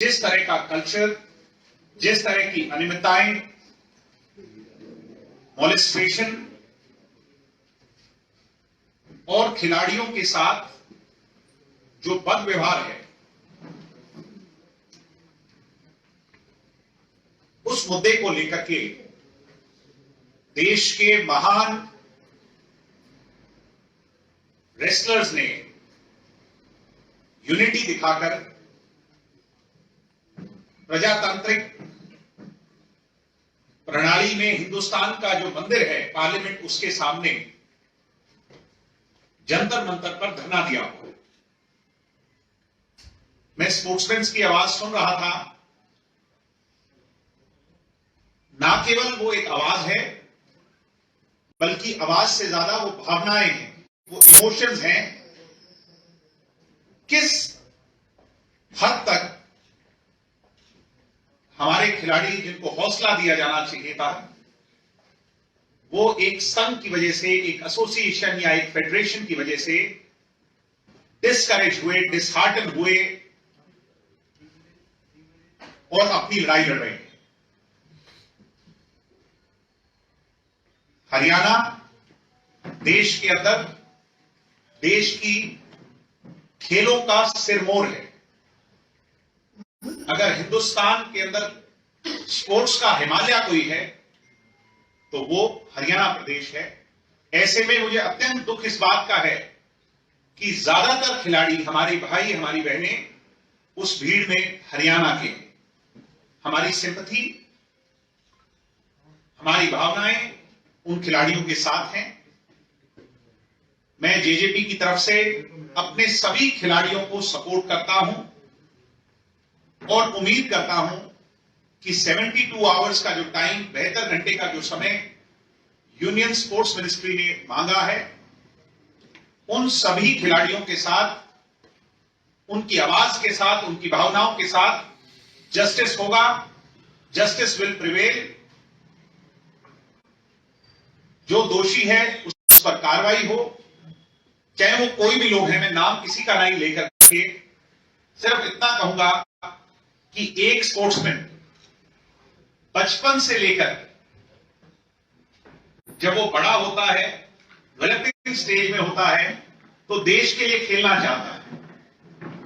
जिस तरह का कल्चर, जिस तरह की अनियमितताएं, मॉलेस्टेशन और खिलाड़ियों के साथ जो बद व्यवहार है, उस मुद्दे को लेकर के देश के महान रेसलर्स ने यूनिटी दिखाकर प्रजातांत्रिक प्रणाली में हिंदुस्तान का जो मंदिर है पार्लियामेंट, उसके सामने जंतर मंतर पर धरना दिया हो। मैं स्पोर्ट्समैन की आवाज सुन रहा था। ना केवल वो एक आवाज है, बल्कि आवाज से ज्यादा वो भावनाएं हैं, वो इमोशंस हैं। किस हद तक हमारे खिलाड़ी, जिनको हौसला दिया जाना चाहिए था, वो एक संघ की वजह से, एक एसोसिएशन या एक फेडरेशन की वजह से डिस्करेज हुए, डिसहार्टन हुए और अपनी लड़ाई लड़ रहे हैं। हरियाणा देश के अंदर देश की खेलों का सिरमौर है। अगर हिंदुस्तान के अंदर स्पोर्ट्स का हिमालय कोई है तो वो हरियाणा प्रदेश है। ऐसे में मुझे अत्यंत दुख इस बात का है कि ज्यादातर खिलाड़ी, हमारे भाई, हमारी बहनें उस भीड़ में हरियाणा के। हमारी सिंपैथी, हमारी भावनाएं उन खिलाड़ियों के साथ हैं। मैं जेजेपी की तरफ से अपने सभी खिलाड़ियों को सपोर्ट करता हूं और उम्मीद करता हूं कि 72 आवर्स का जो टाइम, 72 घंटे का जो समय यूनियन स्पोर्ट्स मिनिस्ट्री ने मांगा है, उन सभी खिलाड़ियों के साथ, उनकी आवाज के साथ, उनकी भावनाओं के साथ जस्टिस होगा। Justice will prevail. जो दोषी है उस पर कार्रवाई हो, चाहे वो कोई भी लोग हैं। मैं नाम किसी का नहीं लेकर के सिर्फ इतना कहूंगा कि एक स्पोर्ट्समैन बचपन से लेकर जब वो बड़ा होता है, डेवलपिंग स्टेज में होता है, तो देश के लिए खेलना चाहता है।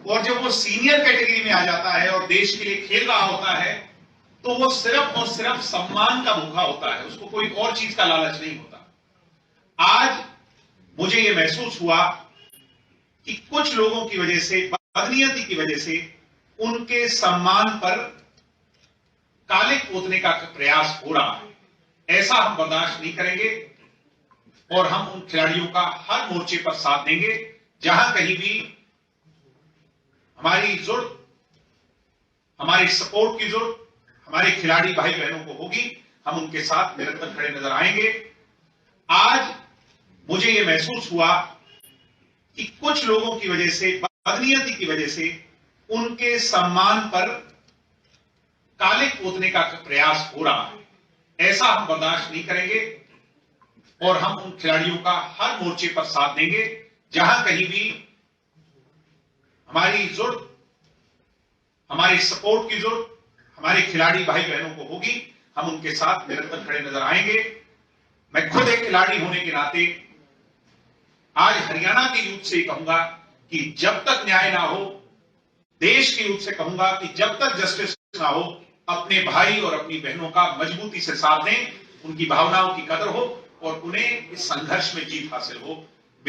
और जब वो सीनियर कैटेगरी में आ जाता है और देश के लिए खेल रहा होता है, तो वो सिर्फ और सिर्फ सम्मान का भूखा होता है, उसको कोई और चीज का लालच नहीं होता। आज मुझे यह महसूस हुआ कि कुछ लोगों की वजह से, बदनीयती की वजह से, उनके सम्मान पर कालिक पोतने का प्रयास हो रहा है। ऐसा हम बर्दाश्त नहीं करेंगे और हम उन खिलाड़ियों का हर मोर्चे पर साथ देंगे। जहां कहीं भी हमारी जरूरत, हमारी सपोर्ट की जरूरत हमारे खिलाड़ी भाई बहनों को होगी, हम उनके साथ निरंतर खड़े नजर आएंगे। आज मुझे यह महसूस हुआ कि कुछ लोगों की वजह से, बदनीयती की वजह से, उनके सम्मान पर कालिक पोतने का प्रयास हो रहा है। ऐसा हम बर्दाश्त नहीं करेंगे और हम उन खिलाड़ियों का हर मोर्चे पर साथ देंगे। जहां कहीं भी हमारी जरूरत, हमारी सपोर्ट की जरूरत हमारे खिलाड़ी भाई बहनों को होगी, हम उनके साथ निरंतर खड़े नजर आएंगे। मैं खुद एक खिलाड़ी होने के नाते आज हरियाणा के यूथ से कहूंगा कि जब तक न्याय ना हो, देश के यूथ से कहूंगा कि जब तक जस्टिस ना हो, अपने भाई और अपनी बहनों का मजबूती से साथ दें, उनकी भावनाओं की कदर हो और उन्हें इस संघर्ष में जीत हासिल हो।